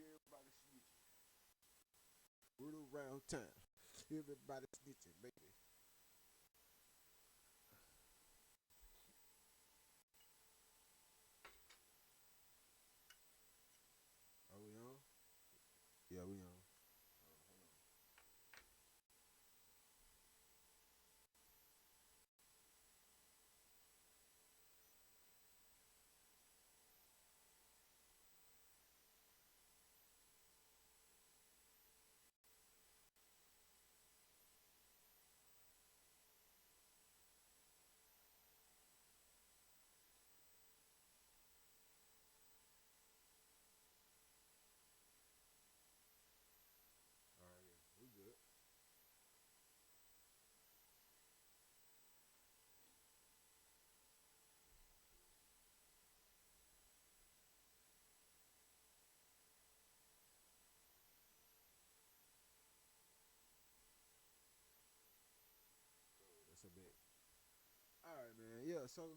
Everybody snitching. Word around town. Everybody snitching, baby. Are we on? Yeah, we on. Hold on. All right, yeah, we good. Cool. That's a bit. All right, man. Yeah. So,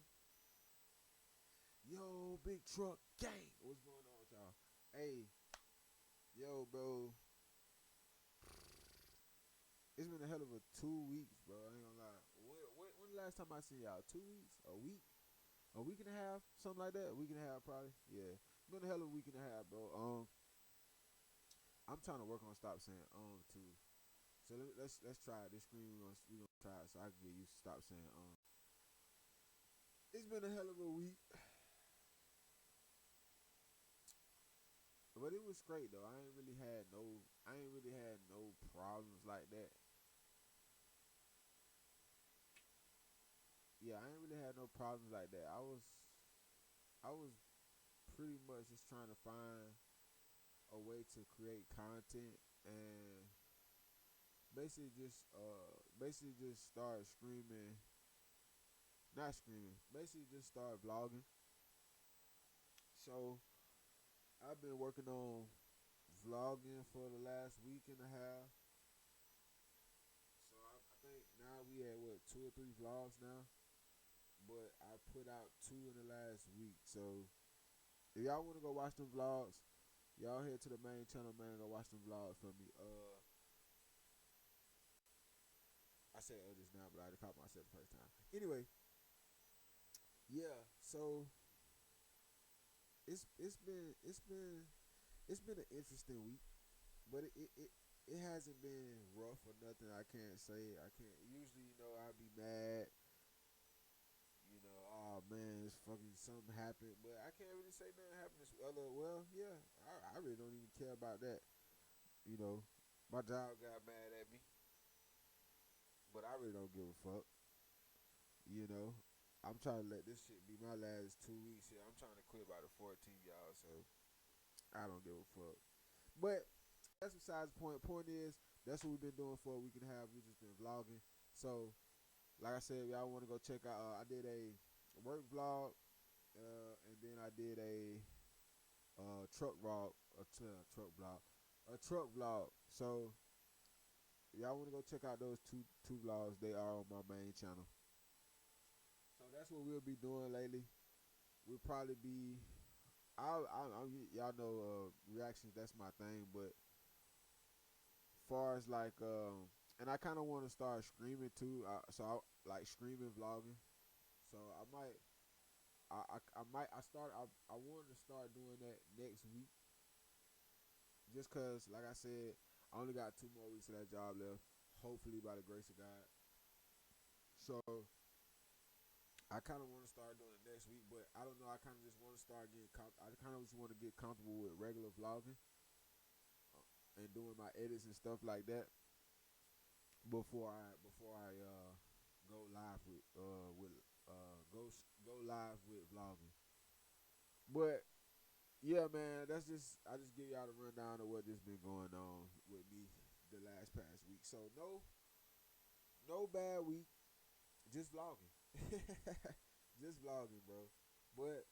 yo, big truck gang. What's going on with y'all? Hey, yo, bro. It's been a hell of a 2 weeks, bro. I ain't gonna lie. When the last time I seen y'all? 2 weeks? A week? A week and a half? Something like that? A week and a half, probably. Yeah. Been a hell of a week and a half, bro. I'm trying to work on stop saying too. So let's try it. This screen we gonna try it so I can get used to stop saying. It's been a hell of a week, but it was great though. I ain't really had no problems like that. Yeah, I ain't really had no problems like that. I was pretty much just trying to find a way to create content and basically just start screaming, not screaming, basically just start vlogging. So I've been working on vlogging for the last week and a half. So I think now we at what 2 or 3 vlogs now, but I put out 2 in the last week. So if y'all want to go watch them vlogs, y'all head to the main channel, man. Go watch them vlogs for me. I said just now, but I caught myself the first time. Anyway, yeah. So it's been an interesting week, but it hasn't been rough or nothing. I can't say I can't. Usually, I'd be mad. Oh man, it's fucking something happened, but I can't really say nothing happened. This other, well, yeah, I really don't even care about that. You know, my job got mad at me, but I really don't give a fuck. You know, I'm trying to let this shit be my last 2 weeks here. I'm trying to quit by the 14th, y'all. So I don't give a fuck. But that's besides the point. Point is, that's what we've been doing for a week and a half. We just been vlogging. So, like I said, y'all want to go check out. I did a work vlog, and then I did a truck vlog, a truck vlog. So, if y'all want to go check out those two vlogs, they are on my main channel. So that's what we'll be doing lately. We'll probably be. Y'all know reactions. That's my thing, but far as like and I kind of want to start streaming too. So I like streaming vlogging. So I might I wanted to start doing that next week just cause like I said I only got 2 more weeks of that job left. Hopefully by the grace of God. So I kind of want to start doing it next week, but I don't know. I kind of just want to start getting. I kind of just want to get comfortable with regular vlogging and doing my edits and stuff like that before I go live go live with vlogging. But yeah, man, that's just I just give y'all the rundown of what just been going on with me the last past week. So no bad week, just vlogging, just vlogging, bro. But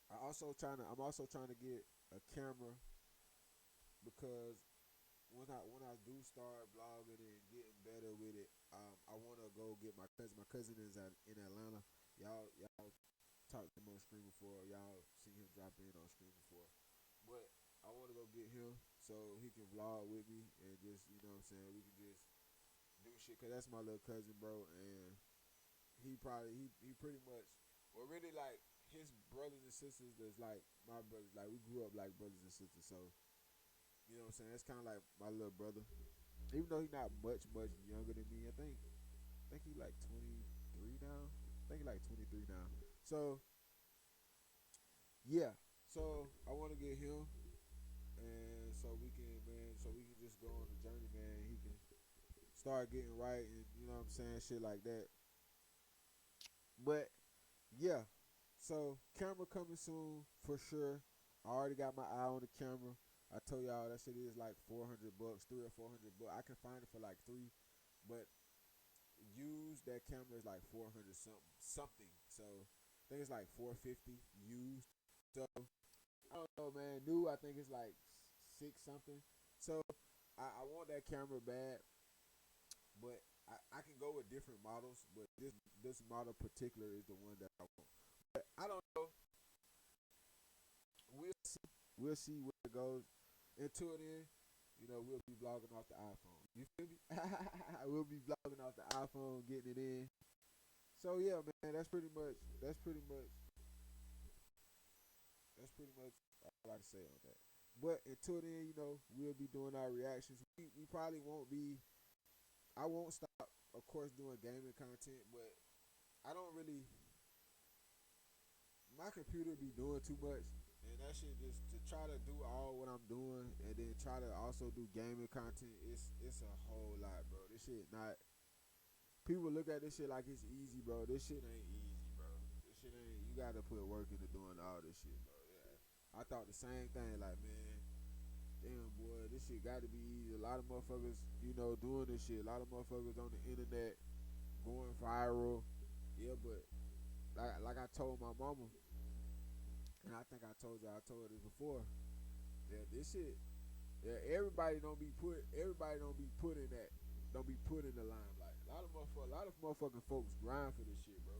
I'm also trying to get a camera because when I do start vlogging and getting better with it, I want to go get my cousin. My cousin is in Atlanta. Y'all talked to him on screen before. Y'all seen him drop in on screen before. But I want to go get him so he can vlog with me and just, you know what I'm saying, we can just do shit. Cause that's my little cousin, bro, and he pretty much, well, really like his brothers and sisters that's like my brothers. Like we grew up like brothers and sisters, so you know what I'm saying. That's kind of like my little brother, even though he's not much younger than me. I think he like 23 now. I think he like 23 now. So yeah, so I want to get him, and so we can just go on the journey, man. He can start getting right, and you know what I'm saying, shit like that. But yeah, so camera coming soon for sure. I already got my eye on the camera. I told y'all that shit is like $400, 3 or 400 bucks. I can find it for like 3, but used that camera is like 400 something. So I think it's like 450 used. So I don't know, man. New, I think it's like 6 something. So I want that camera bad, but I can go with different models. But this model particular is the one that I want. But I don't know. We'll see. We'll see where it goes. Until then, you know, we'll be vlogging off the iPhone. You feel me? We'll be vlogging off the iPhone, getting it in. So yeah, man, that's pretty much all I can say on that. But until then, you know, we'll be doing our reactions. We probably won't be. I won't stop, of course, doing gaming content, but I don't really. My computer be doing too much, and that shit just to try to do all what I'm doing, and then try to also do gaming content. It's a whole lot, bro. This shit not. People look at this shit like it's easy, bro. This shit ain't easy, bro. This shit ain't. You gotta put work into doing all this shit, bro. Yeah. I thought the same thing, like, man, damn, boy, this shit got to be easy. A lot of motherfuckers, you know, doing this shit. A lot of motherfuckers on the internet going viral. Yeah, but like I told my mama, and I think I told her this before. Yeah, this shit. Yeah, everybody don't be put in that, don't be put in the limelight. A lot of motherfucking folks grind for this shit, bro.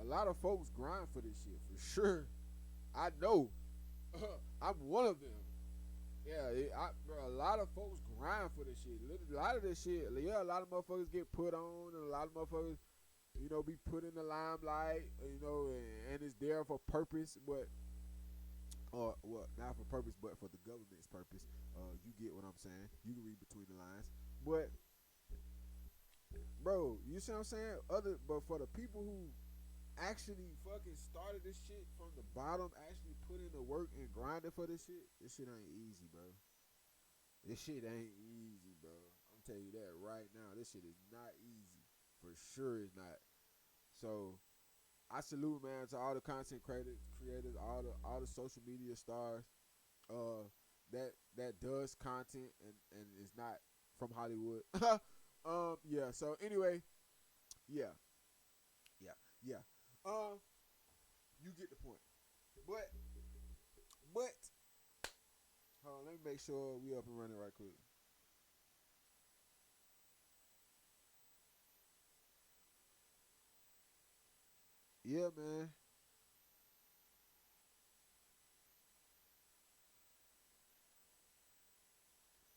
A lot of folks grind for this shit for sure. I know. I'm one of them. Yeah, bro, a lot of folks grind for this shit. A lot of this shit, yeah, a lot of motherfuckers get put on, and a lot of motherfuckers, you know, be put in the limelight, you know, and it's there for purpose, but, or, well, not for purpose, but for the government's purpose. You get what I'm saying. You can read between the lines. But, bro, you see what I'm saying? But for the people who actually fucking started this shit from the bottom, actually put in the work and grinded for this shit ain't easy, bro. This shit ain't easy, bro. I'm telling you that right now. This shit is not easy. For sure it's not. So I salute, man, to all the content creators, all the social media stars, that does content and is not from Hollywood. Yeah. So anyway, yeah. Yeah. You get the point. But hold on, let me make sure we up and running right quick. Yeah, man.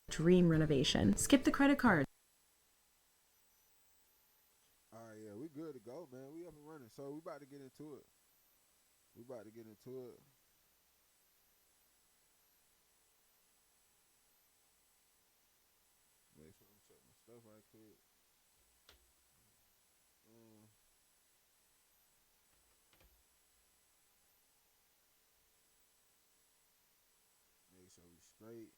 Dream renovation. Skip the credit card. All right, yeah, we good to go, man. We up and running. So we about to get into it. We about to get into it. Make sure I'm check my stuff right quick. Um, Make sure we straight.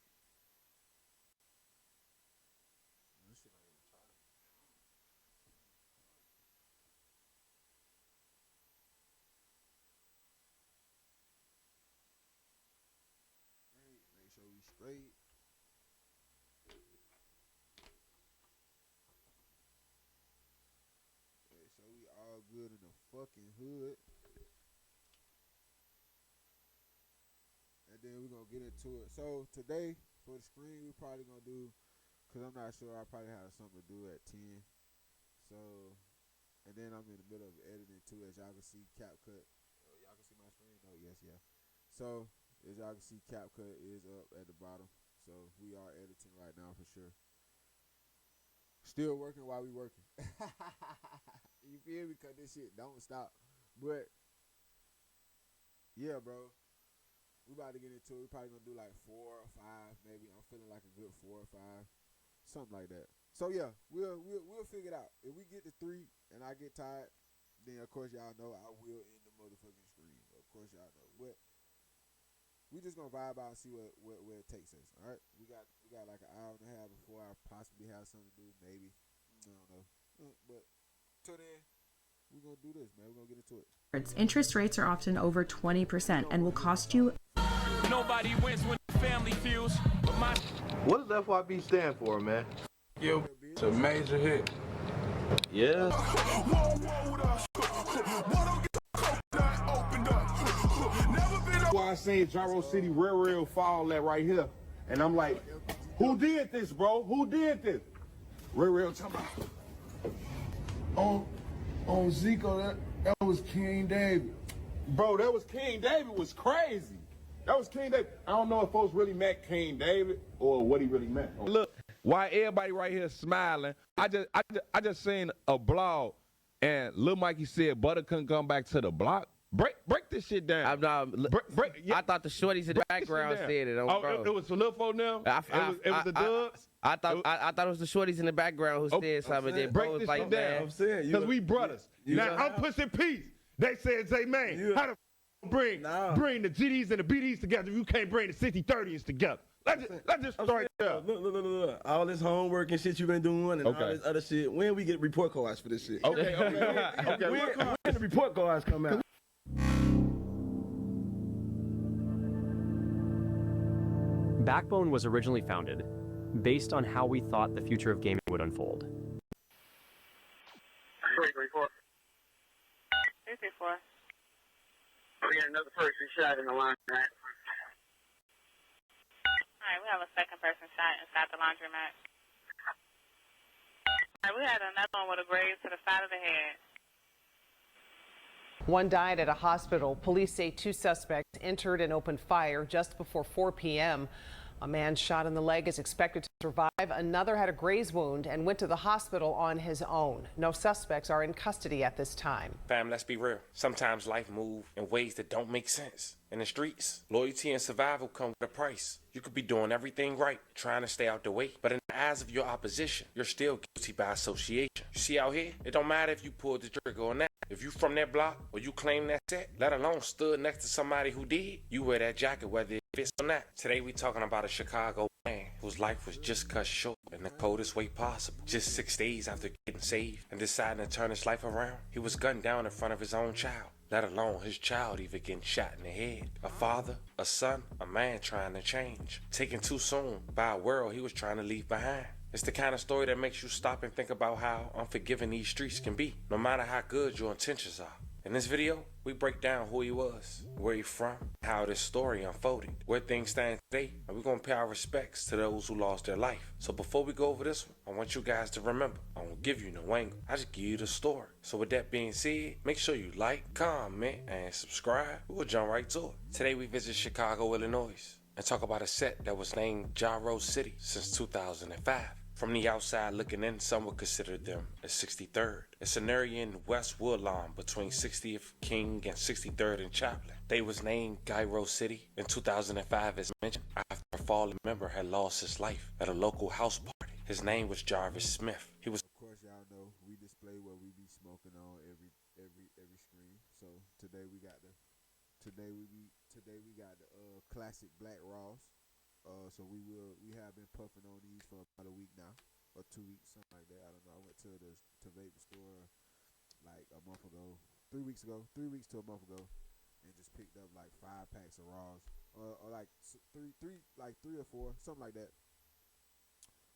This shit ain't even trying. Straight. Make sure we straight. Make sure we all good in the fucking hood. And then we're gonna get into it. So today for the screen, we're probably gonna do, cause I'm not sure. I probably have something to do at 10. So, and then I'm in the middle of editing too, as y'all can see. CapCut. Y'all can see my screen. Oh yes, yeah. So As y'all can see, CapCut is up at the bottom. So we are editing right now for sure. Still working while we working. You feel me? Because this shit don't stop. But, yeah, bro. We about to get into it. We probably going to do like 4 or 5 maybe. I'm feeling like a good 4 or 5. Something like that. So, yeah, we'll figure it out. If we get to 3 and I get tired, then, of course, y'all know I will end the motherfucking stream. Of course, y'all know. But we just going to vibe out and see where it takes us. All right? We got like an hour and a half before I possibly have something to do. Maybe. I don't know. But till then, we're going to do this, man. We're going to get into it. Interest rates are often over 20% and will cost you. Nobody wins when the family feels. But my What does FYB stand for, man? Yo, it's a major hit. Yeah. Why I seen Gyro City Railroad fall that right here. And I'm like, who did this, bro? Who did this? Railroad talking about. On Zico, that was King David. Bro, that was King David was crazy. That was King David. I don't know if folks really meant King David or what he really meant. Look, why everybody right here smiling? I just seen a blog, and Lil Mikey said Butter couldn't come back to the block. Break this shit down. I thought the shorties in the background said it. It was for Lil Folk now. It was the Dubs. I thought it was the shorties in the background who said something. Then break this like, shit down. Because we brothers. Now I'm pushing peace. They said, "Say man, how the bring the GDs and the BDs together? You can't bring the 60-30s together." Let's just start there. Look. All this homework and shit you been doing and all this other shit. When we get report cards for this shit? Okay. When the report cards come out? Backbone was originally founded based on how we thought the future of gaming would unfold. 334. We got another person shot in the laundromat. Alright, we have a second person shot inside the laundromat. Alright, we had another one with a graze to the side of the head. One died at a hospital. Police say 2 suspects entered and opened fire just before 4 p.m. A man shot in the leg is expected to survive. Another had a graze wound and went to the hospital on his own. No suspects are in custody at this time. fam, let's be real. Sometimes life moves in ways that don't make sense. In the streets, loyalty and survival come with a price. You could be doing everything right, trying to stay out the way, but in the eyes of your opposition, you're still guilty by association. You see out here, it don't matter if you pulled the trigger or not. If you from that block or you claim that set, let alone stood next to somebody who did, you wear that jacket whether it fits or not. Today we talking about a Chicago man whose life was just cut short in the coldest way possible. Just 6 days after getting saved and deciding to turn his life around, he was gunned down in front of his own child. Let alone his child even getting shot in the head. A father, a son, a man trying to change. Taken too soon by a world he was trying to leave behind. It's the kind of story that makes you stop and think about how unforgiving these streets can be, no matter how good your intentions are. In this video, we break down who he was, where he from, how this story unfolded, where things stand today, and we're going to pay our respects to those who lost their life. So before we go over this one, I want you guys to remember, I won't give you no angle, I just give you the story. So with that being said, make sure you like, comment, and subscribe. We'll jump right to it. Today we visit Chicago, Illinois, and talk about a set that was named Gyro City since 2005. From the outside looking in, some would consider them as 63rd. It's an area in West Woodlawn between 60th King and 63rd and Chaplin. They was named Gyro City in 2005 as mentioned after a fallen member had lost his life at a local house party. His name was Jarvis Smith. He was. Of course, y'all know we display what we be smoking on every screen. So today we got the classic Black Ross. So we have been puffing on these for about a week now, or 2 weeks, something like that. I don't know. I went to the vape store like a month ago, 3 weeks ago, 3 weeks to a month ago, and just picked up like 5 packs of Raws, or like three or four, something like that.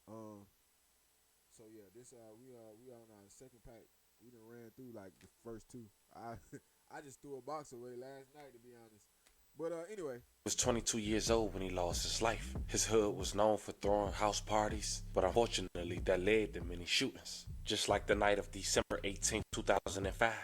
So yeah, this we on our second pack. We done ran through like the first 2. I just threw a box away last night, to be honest. But anyway. He was 22 years old when he lost his life. His hood was known for throwing house parties, but unfortunately that led to many shootings. Just like the night of December 18, 2005,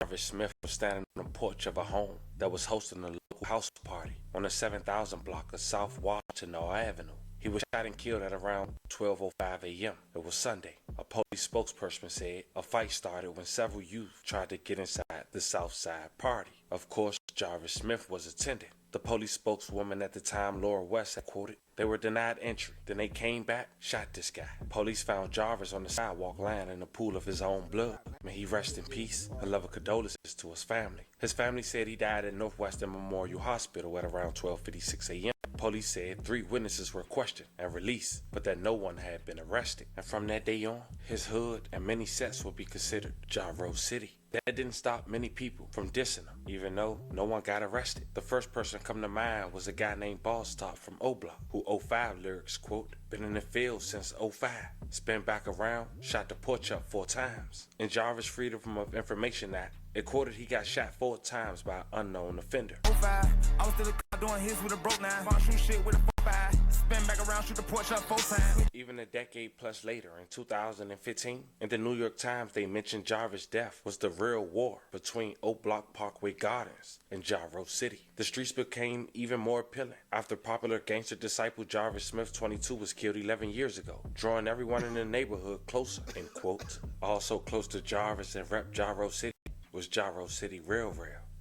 Jarvis Smith was standing on the porch of a home that was hosting a local house party on the 7000 block of South Washington Avenue. He was shot and killed at around 12:05 a.m. It was Sunday. A police spokesperson said a fight started when several youth tried to get inside the South Side party. Of course, Jarvis Smith was attending. The police spokeswoman at the time, Laura West, had quoted, "They were denied entry. Then they came back, shot this guy." Police found Jarvis on the sidewalk lying in a pool of his own blood. May he rest in peace. A love of condolences to his family. His family said he died at Northwestern Memorial Hospital at around 12:56 a.m. Police said 3 witnesses were questioned and released, but that no one had been arrested. And from that day on, his hood and many sets would be considered Gyro City. That didn't stop many people from dissing him, even though no one got arrested. The first person come to mind was a guy named Boss Top from O Block, who 05 lyrics, quote, "Been in the field since 05. Spin back around, shot the porch up 4 times." In Jarvis Freedom of Information Act, it quoted he got shot 4 times by an unknown offender. 05, I was still a car doing hits with a broke 9. Bought shoot shit with a 4-5. Spin back around, shoot the porch up 4 times. Even a decade plus later, in 2015, in the New York Times, they mentioned Jarvis' death was the real war between O Block Parkway Gardens and Gyro City. The streets became even more appealing after popular gangster disciple Jarvis Smith, 22, was killed 11 years ago, drawing everyone in the neighborhood closer, end quote. Also close to Jarvis and rep Gyro City was Gyro City Real,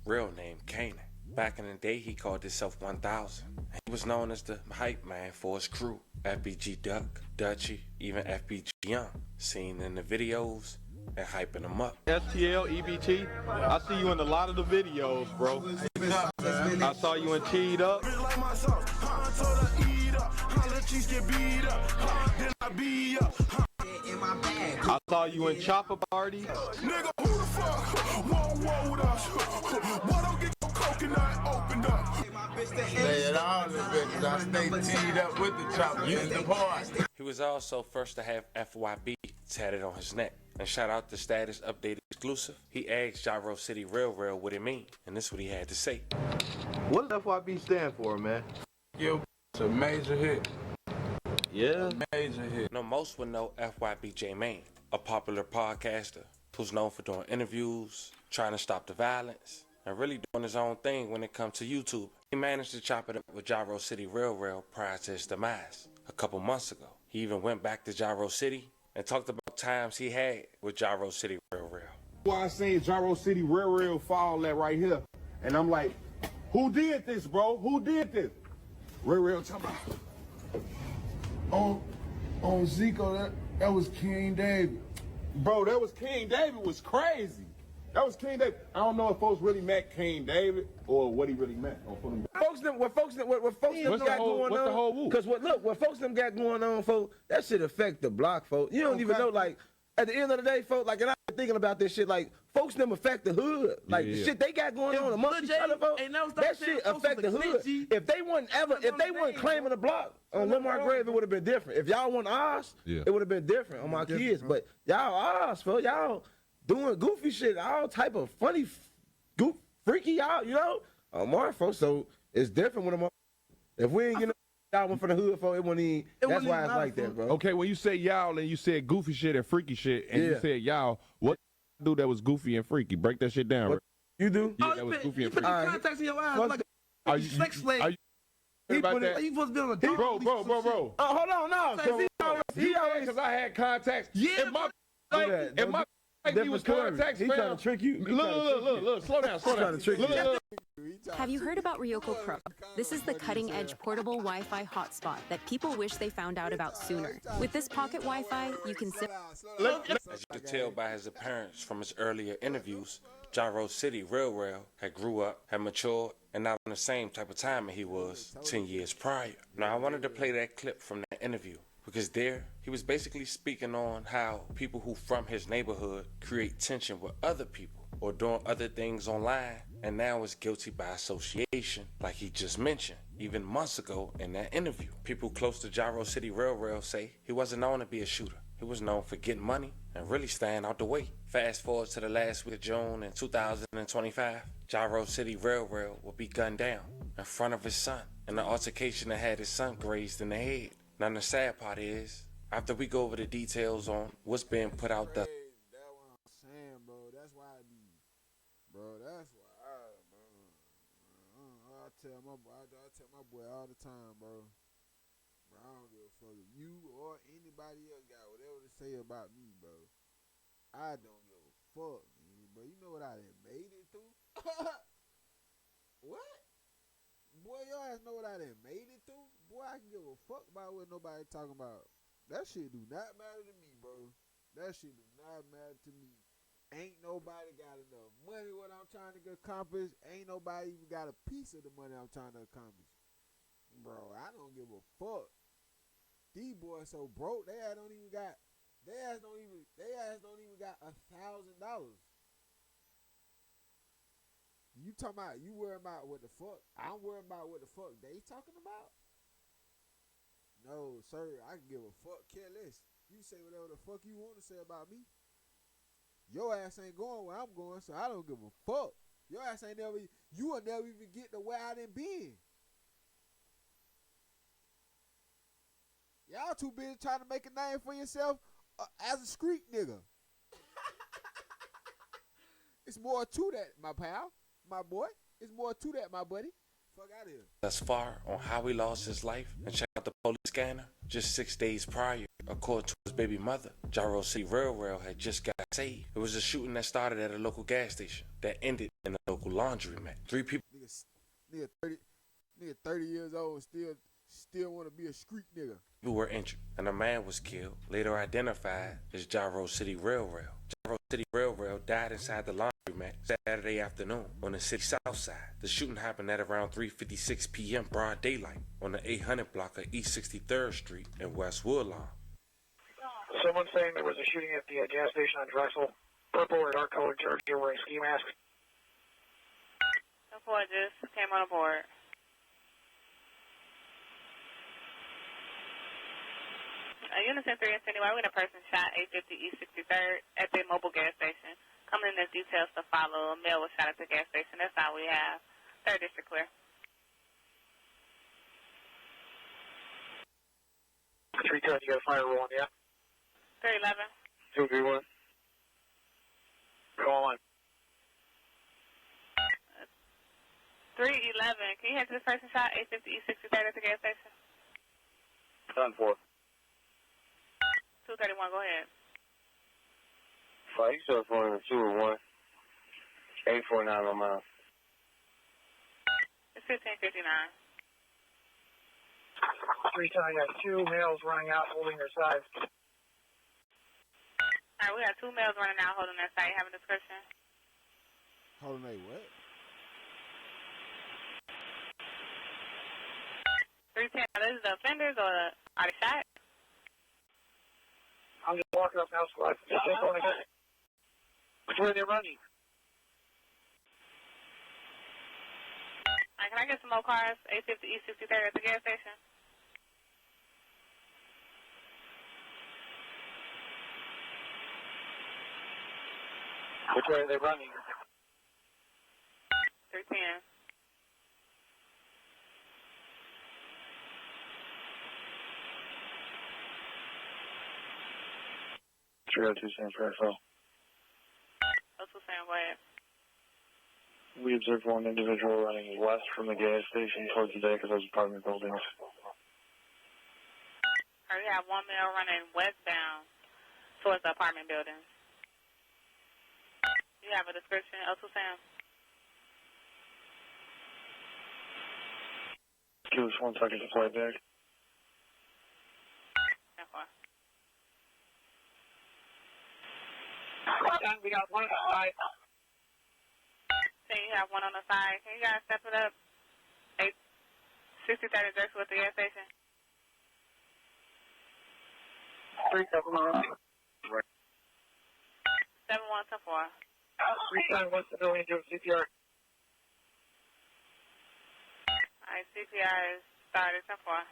real name Kanan. Back in the day, he called himself 1000. He was known as the hype man for his crew, FBG Duck, Dutchie, even FBG Young, seen in the videos and hyping them up. STL, EBT, I see you in a lot of the videos, bro. I saw you in Teed Up. I saw you in Chopper Party. Nigga, who the fuck? Whoa, with us. Why don't get your coconut opened up? Say it all, bitch. I stay teed up with the chopper in the party. He was also first to have FYB tatted on his neck. And shout out to Status Updated Exclusive. He asked Gyro City Real what it mean, and this is what he had to say. What does FYB stand for, man? It's a major hit. Yeah. Major hit. No, most would know FYB J Main, a popular podcaster who's known for doing interviews, trying to stop the violence, and really doing his own thing when it comes to YouTube. He managed to chop it up with Gyro City Real prior to his demise a couple months ago. He even went back to Gyro City and talked about times he had with Gyro City Real. Why I seen Gyro City Real fall that right here. And I'm like, who did this, bro? Who did this? Real talking about. On Zico, that was King David. Bro, that was King David was crazy. That was King David. I don't know if folks really met King David or what he really meant. What folks them got going on? Because what folks them got going on, folks, that shit affect the block, folks. You don't even know, like, at the end of the day, folks, like, and I've been thinking about this shit, like, folks them affect the hood. Like, the shit they got going on amongst each other, folks, that shit affect the hood. If they wasn't claiming the block on Lamar Grave, it would have been different. If y'all want ours, it would have been different on my kids. But y'all ours, folks, y'all doing goofy shit, all type of funny, freaky, y'all, you know? Omar, folks, so it's different when if we ain't getting y'all one for the hood, folks, it wouldn't even, that's why it's like that, bro. Okay, when you say y'all and you said goofy shit and freaky shit, and you said y'all, what do that was goofy and freaky? Break that shit down. What you do? Yeah, that was goofy and freaky. You put contacts in your eyes like a sex slave. Are you about that? You supposed to be on a date? Bro. Hold on, no. He always, because I had contacts. Yeah, in my he was contacts, He's trying to trick you. Look, slow down. Look. Have you heard about Ryoko Pro? This is the cutting-edge portable Wi-Fi hotspot that people wish they found out about sooner. With this pocket Wi-Fi, you can As you could tell by his appearance from his earlier interviews, Gyro City Real had grew up, had matured, and not on the same type of timing he was 10 years prior. Now, I wanted to play that clip from that interview, because there, he was basically speaking on how people who from his neighborhood create tension with other people or doing other things online, and now is guilty by association, like he just mentioned, even months ago in that interview. People close to Gyro City Real say he wasn't known to be a shooter. He was known for getting money and really staying out the way. Fast forward to the last week of June in 2025, Gyro City Real will be gunned down in front of his son in an altercation that had his son grazed in the head. Now the sad part is, after we go over the details on what's being put out there. That's what I'm saying, bro. That's why I be, bro. That's why I tell my boy all the time, bro. Bro, I don't give a fuck if you or anybody else got whatever to say about me, bro. I don't give a fuck, man. But you know what I done made it through? What? Boy, your ass know what I done made it through? Boy, I can give a fuck about what nobody talking about. That shit do not matter to me, bro. That shit do not matter to me. Ain't nobody got enough money what I'm trying to accomplish. Ain't nobody even got a piece of the money I'm trying to accomplish. Bro, I don't give a fuck. These boys so broke, they ass don't even got $1,000. You talking about you worrying about what the fuck? I'm worrying about what the fuck they talking about? No, sir, I can give a fuck, care less. You say whatever the fuck you want to say about me. Your ass ain't going where I'm going, so I don't give a fuck. Your ass ain't never, you will never even get to where I done been. Y'all too busy trying to make a name for yourself as a street nigga. It's more to that, my pal, my boy. It's more to that, my buddy. Fuck out of here. Thus far on how he lost his life and check out the police scanner. Just 6 days prior, according to his baby mother, Gyro City Railroad had just got saved. It was a shooting that started at a local gas station that ended in a local laundromat. 3 people. Nigga 30 years old still want to be a street nigga. People were injured, and a man was killed, later identified as Gyro City Railroad. Gyro City Railroad died inside the laundromat Saturday afternoon on the city's south side. The shooting happened at around 3:56 p.m. broad daylight on the 800 block of East 63rd Street in West Woodlawn. Someone saying there was a shooting at the gas station on Drexel. Purple or dark colored jersey wearing ski mask. The board just came on board. Unison 3 Incendiary, we got a person shot 850 East 63rd at the mobile gas station. Coming in, there's details to follow. A male was shot at the gas station. That's all we have. 3rd District clear. 310, you got a fire roll on, yeah? 311. 231. Go on. 311. Can you head to this person shot 850 East 63rd at the gas station? 10-4. 231, go ahead. 574 201. 849 on mile. It's 1559. 310, got 2 males running out holding their sides. All right, we got 2 males running out holding their side. You have a description? Holding a what? 310, are these the offenders or are they shot? I'm just walking up now, squad. Just take on again. Which way they're running? All right, can I get some more cars? 850 East 63rd at the gas station? Which way are they running? 310. Three oh two San Francisco. That's what I'm saying, go ahead. We observed one individual running west from the gas station towards the deck of those apartment buildings. All right, we have 1 male running westbound towards the apartment buildings. You have a description, Elsa Sam? Give us 1 second to fly back. We got 1 on the side. So you have 1 on the side. Can you guys step it up? 863rd Drexel at the gas station. 371. Right. 7124. 310 west civilian doing CPR. All right, CPR is started. 10-4.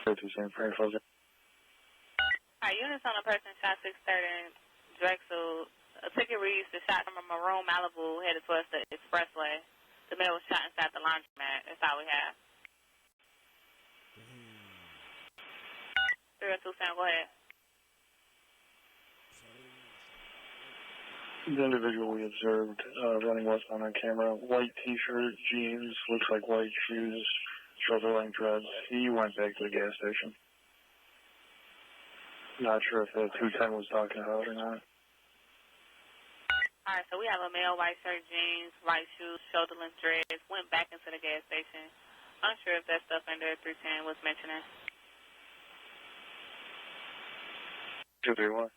San Francisco. All right, units on a person shot 630 in Drexel. A ticket reads the shot from a maroon Malibu headed towards the expressway. The male was shot inside the laundromat. That's all we have. 302 Sam, go ahead. The individual we observed running westbound on camera, white t-shirt, jeans, looks like white shoes, shoulder-length dreads. He went back to the gas station. Not sure if the 210 was talking about or not. All right, so we have a male, white shirt, jeans, white shoes, shoulder-length dreads, went back into the gas station. Unsure if that stuff under 310 was mentioning. 231.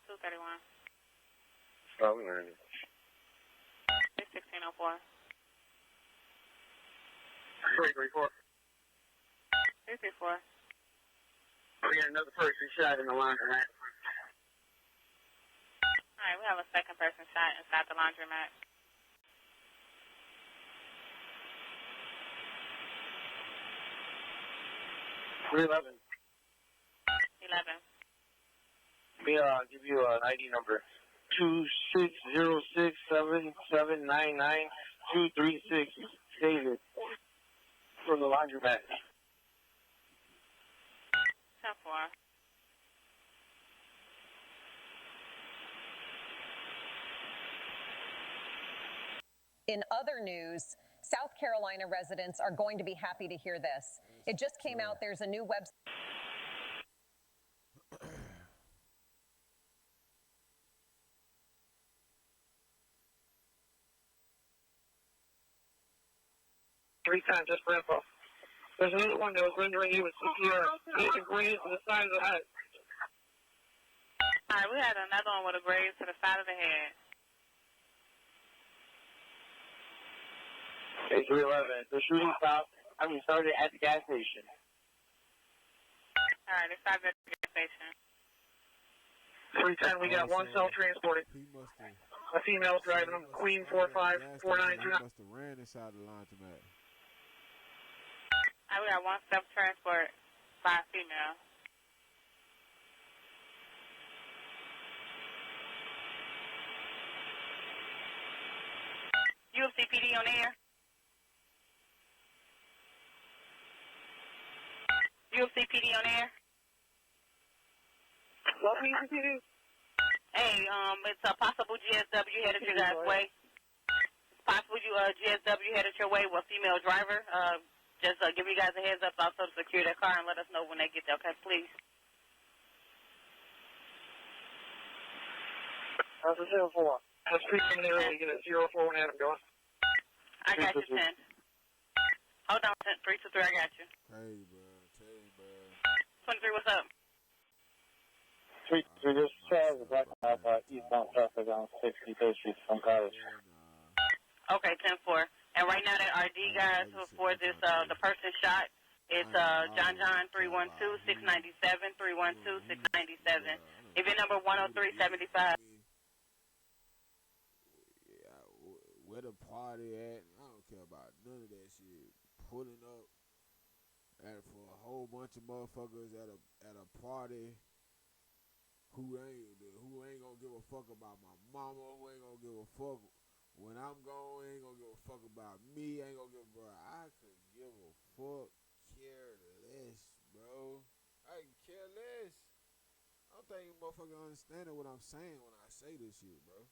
231. Oh, we learned it. It's 1604. 334. 334. We got another person shot in the laundromat. All right, we have a second person shot inside the laundromat. Three 11. 11. Let me give you an ID number. 260677992236. David. From the laundromat. 10-4. In other news, South Carolina residents are going to be happy to hear this. It just came out, there's a new website. Three times just for info. There's another one that was rendering you with CPR. It's a graze to the side of the head. All right, we had another one with a graze to the side of the head. Okay, 311. The shooting started at the gas station. All right, it started at the gas station. 310, we got one cell transported. A female driving them, Queen 454929. Must have ran inside the laundromat. All right, we got one self-transport by a female. UFC PD on air. UFC PD on air. What UFC PD? Hey, it's a possible GSW headed your guys' way. It's possible GSW headed your way with a female driver. Just give you guys a heads up, also to secure their car and let us know when they get there, okay, please. That's a 04. That's preliminary, get a 04 and Adam going. I got you, 10. Hold on, 10, 323, I got you. Hey, bro. Tell you, bro. 23, what's up? 3 just says black eastbound traffic on 63rd Street from College. Okay, 10-4. And right now, that RD guys for this, the person shot, it's John 312-697, 312-697. If your number 10375. Where the party at? I don't care about none of that shit. Pulling up for a whole bunch of motherfuckers at a party who ain't gonna give a fuck about my mama, who ain't gonna give a fuck when I'm gone, ain't gonna give a fuck about me, ain't gonna give a bro. I could give a fuck, care less, bro. I can care less. I don't think motherfuckers understanding what I'm saying when I say this shit, bro.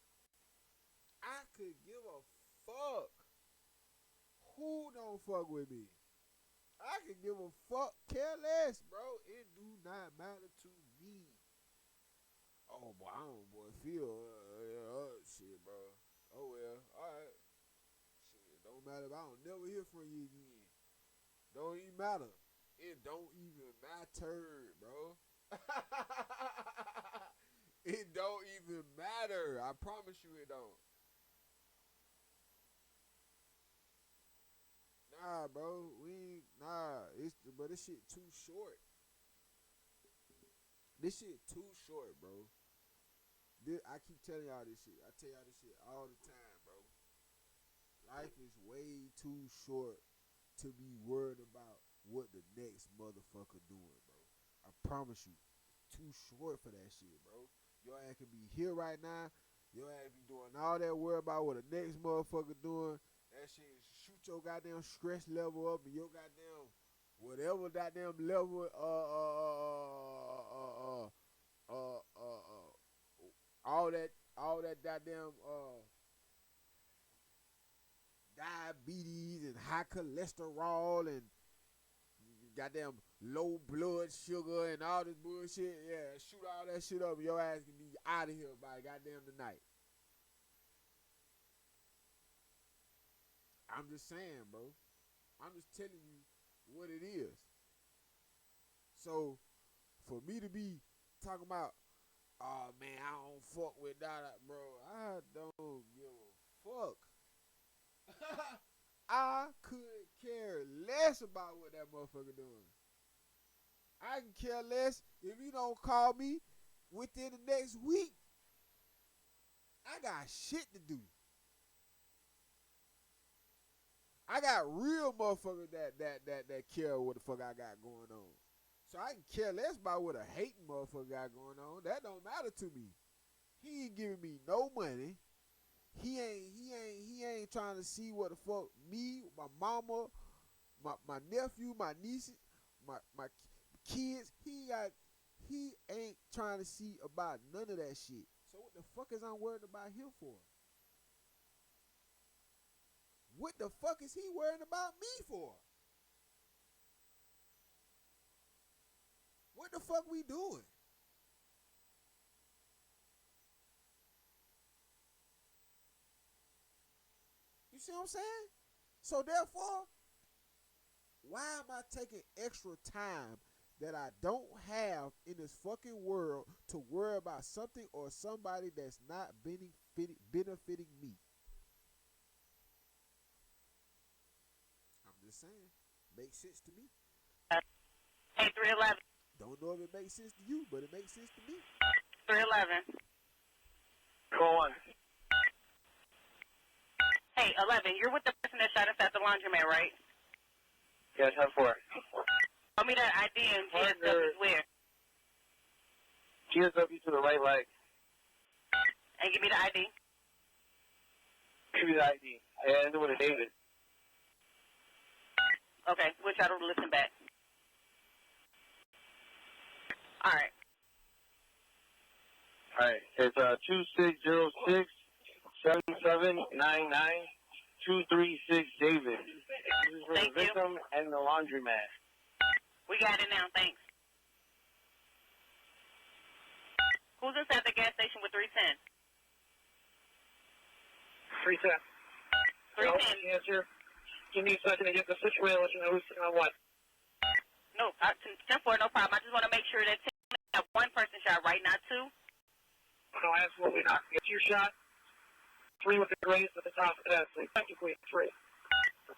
I could give a fuck. Who don't fuck with me? I could give a fuck, care less, bro. It do not matter to me. Oh, boy, I don't, boy, feel, shit, bro. Oh, well, all right. Shit, don't matter. I don't never hear from you again. Don't even matter. It don't even matter, bro. It don't even matter. I promise you it don't. Nah, bro. But this shit too short. This shit too short, bro. I keep telling y'all this shit. I tell y'all this shit all the time, bro. Life is way too short to be worried about what the next motherfucker doing, bro. I promise you. It's too short for that shit, bro. Your ass can be here right now. Your ass be doing all that worry about what the next motherfucker doing. That shit shoot your goddamn stress level up and your goddamn whatever goddamn level all that goddamn diabetes and high cholesterol and goddamn low blood sugar and all this bullshit. Yeah, shoot all that shit up and your ass can be out of here by goddamn tonight. I'm just saying, bro. I'm just telling you what it is. So, for me to be talking about, oh man, I don't fuck with that, bro. I don't give a fuck. I could care less about what that motherfucker doing. I can care less if he don't call me within the next week. I got shit to do. I got real motherfuckers that care what the fuck I got going on. So I can care less about what a hating motherfucker got going on. That don't matter to me. He ain't giving me no money. He ain't trying to see what the fuck me, my mama, my nephew, my nieces, my kids. He ain't trying to see about none of that shit. So what the fuck is I worried about him for? What the fuck is he worrying about me for? What the fuck we doing? You see what I'm saying? So therefore, why am I taking extra time that I don't have in this fucking world to worry about something or somebody that's not benefiting me? I'm just saying. Makes sense to me. Hey, 311. Don't know if it makes sense to you, but it makes sense to me. 311. Go on. Hey, 11, you're with the person that shot us at the laundromat, right? Yes, 10-4. Tell me that ID and GSW's where. GSW to the right leg. And give me the ID. Give me the ID. I ended with a David. Okay, we'll try to listen back. All right. All right. It's 2606-7799-236 David. This is for the victim and the laundromat. We got it now, thanks. Who's inside the gas station with 310? 310. 310. Answer. Give me a second to get the situation, let you know who's on what. No, 10-4, no problem. I just want to make sure that one person shot, right, not two? No, absolutely not. Get your shot. 3 with the grace at the top of that. So technically 3.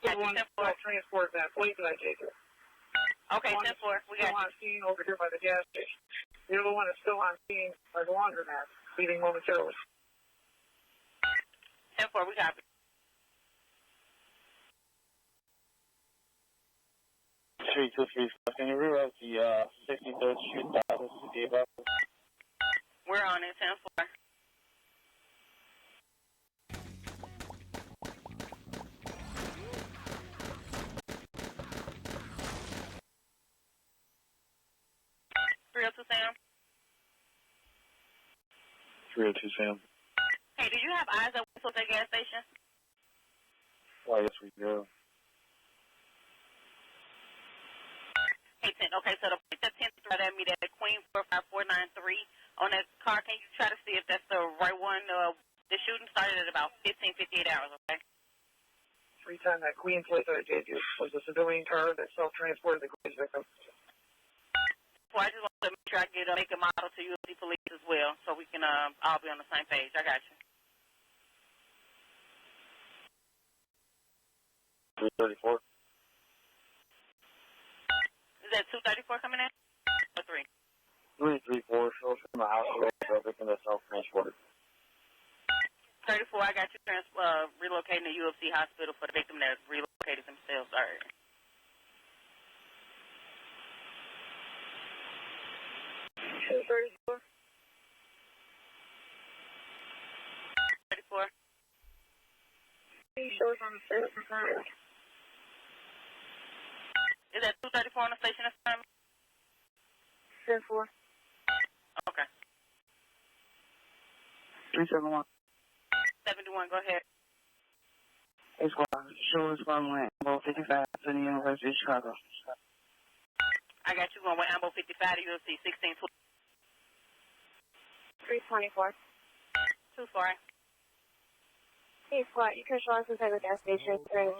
The one transport that plate that I take it. Okay, 10-4. We got still on scene over here by the gas station. The other one is still on scene by the laundromat, leaving momentarily. 10-4, we got it. 323. Can you reroute the 63rd Street Dallas to the above? We're on it, 10-4. Sam. 302 Sam. Hey, do you have eyes that whistle at that gas station? Why, yes, we do. Hey, 10. Okay, so the point that 10 threw at me, that Queen 45493 on that car, can you try to see if that's the right one? The shooting started at about 58 hours, okay? 310, that Queen plate that I gave you was a civilian car that self-transported the Queen's victim. Well, I just want to make sure I get a make a model to UFC police as well, so we can all be on the same page. I got you. 334. Is that 234 coming in? Or 3? 334, shows from the house away for a victim that's self-transported. 34, I got you relocating the UFC hospital for the victim that relocated themselves. All right. 34. 34. He shows on the station side. Is that 234 on the station this time? 10-4. Okay. 371. 71, go ahead. It's Showing farmland, about 55 to the University of Chicago. I got you going with Ambo 55 to UFC 1620. 324. 24. Hey, Squad, you can show us inside the gas station. Okay,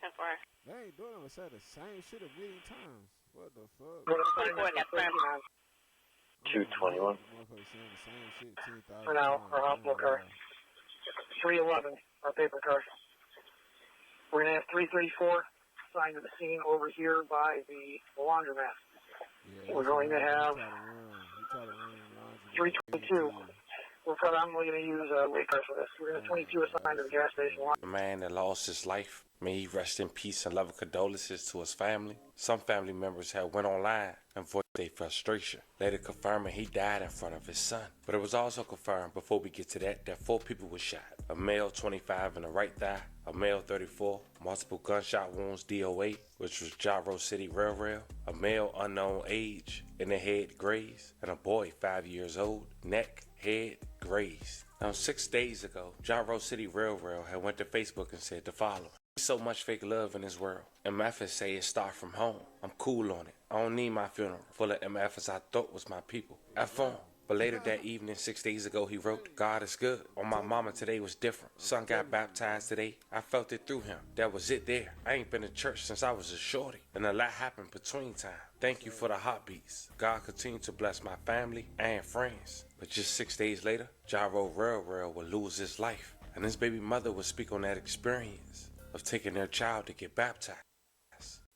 10 for her. They ain't doing it. Say the same shit a million times. What the fuck? 24 got firm. 221. Motherfucker saying the same shit 10,000 For now, times. our hospital car. 311, our paper car. We're going to have 334 signed to the scene over here by the laundromat. Yeah, We're going to have he tried to run the laundry. 322. We're probably going to use a weight car for this. We're going to have 22 assigned to the gas station. The man that lost his life, may he rest in peace and loving condolences to his family. Some family members had went online and voiced their frustration, later confirming he died in front of his son. But it was also confirmed, before we get to that 4 people were shot. A male 25 in the right thigh, a male 34, multiple gunshot wounds DOA, which was Gyro City Railroad, a male unknown age in the head grazed, and a boy 5 years old, neck, head grazed. Now 6 days ago, Gyro City Railroad had went to Facebook and said the following. So much fake love in this world. MFs say it start from home. I'm cool on it. I don't need my funeral full of MFs I thought was my people. F on. But later that evening, 6 days ago, he wrote, God is good. On my mama, today was different. Son got baptized today. I felt it through him. That was it there. I ain't been to church since I was a shorty. And a lot happened between time. Thank you for the heartbeats. God continue to bless my family and friends. But just 6 days later, Gyro Railroad will lose his life. And his baby mother will speak on that experience of taking their child to get baptized,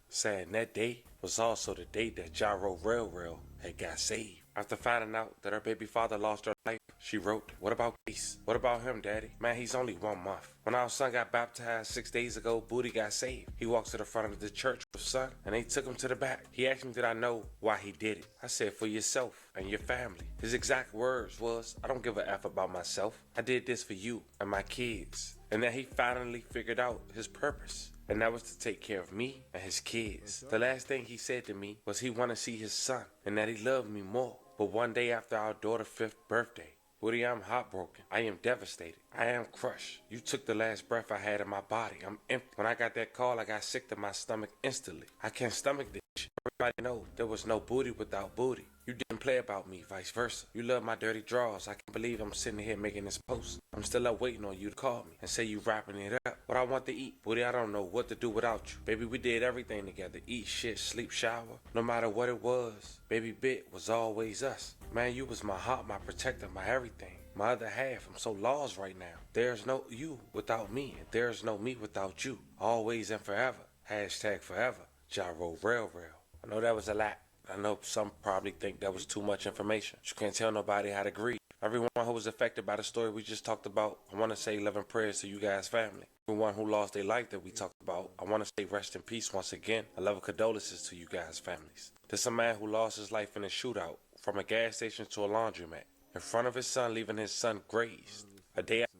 saying that day was also the day that Gyro Railroad had got saved. After finding out that her baby father lost her life, she wrote, what about Case? What about him, Daddy? Man, he's only 1 month. When our son got baptized 6 days ago, Booty got saved. He walked to the front of the church with son, and they took him to the back. He asked me, did I know why he did it? I said, for yourself and your family. His exact words was, I don't give a F about myself. I did this for you and my kids. And then he finally figured out his purpose. And that was to take care of me and his kids. The last thing he said to me was he wanted to see his son and that he loved me more. But one day after our daughter's 5th birthday, Woody, I'm heartbroken. I am devastated. I am crushed. You took the last breath I had in my body. I'm empty. When I got that call, I got sick to my stomach instantly. I can't stomach this shit. Everybody know there was no Booty without Booty. You didn't play about me, vice versa. You love my dirty draws. I can't believe I'm sitting here making this post. I'm still up waiting on you to call me and say you wrapping it up. What I want to eat, Booty, I don't know what to do without you. Baby, we did everything together. Eat, shit, sleep, shower. No matter what it was, Baby Bit was always us. Man, you was my heart, my protector, my everything. My other half, I'm so lost right now. There's no you without me, and there's no me without you. Always and forever. Hashtag forever. Gyro Railroad. I know that was a lot. I know some probably think that was too much information. You can't tell nobody how to grieve. Everyone who was affected by the story we just talked about, I want to say 11 prayers to you guys' family. Everyone who lost their life that we talked about, I want to say rest in peace once again. 11 condolences to you guys' families. There's a man who lost his life in a shootout from a gas station to a laundromat in front of his son, leaving his son grazed. A day after.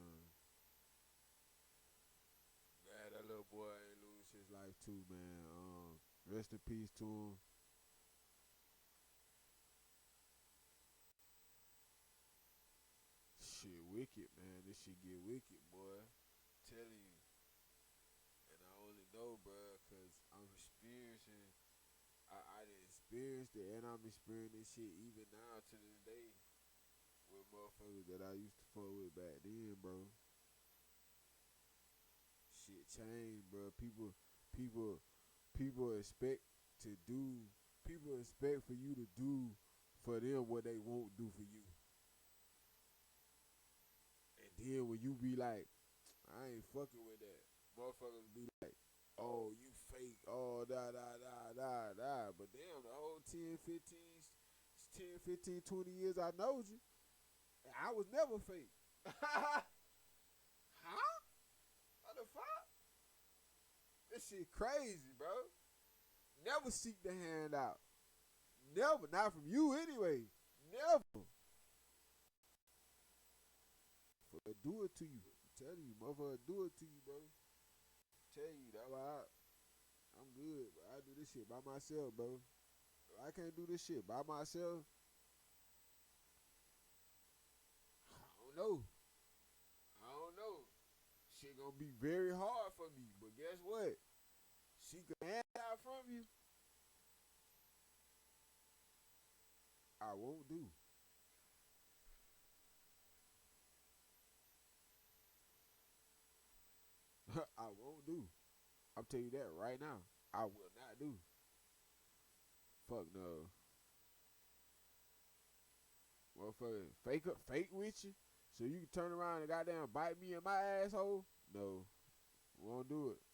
Yeah, that little boy ain't lose his life too, man. Rest in peace to him. Shit wicked, man. This shit get wicked, boy. Telling you. And I only know, bro, because I'm experiencing. I done experienced it, and I'm experiencing this shit even now to this day with motherfuckers that I used to fuck with back then, bro. Shit changed, bro. People expect to do. People expect for you to do for them what they won't do for you. And then when you be like, I ain't fucking with that, motherfuckers be like, oh, you fake, oh, da. But damn, the whole 10, 15, 20 years I knowed you, I was never fake. Huh? What the fuck? This shit crazy, bro. Never seek the hand out. Never, not from you anyway. Never. Do it to you. I'm telling you, motherfucker, do it to you, bro. Tell you, that's why I'm good, but I do this shit by myself, bro. If I can't do this shit by myself, know. Shit gonna be very hard for me, but guess what? She can hand out from you. I won't do. I won't do. I'm telling you that right now. I will not do. Fuck no. Motherfucker, fake with you, so you can turn around and goddamn bite me in my asshole? No, won't do it.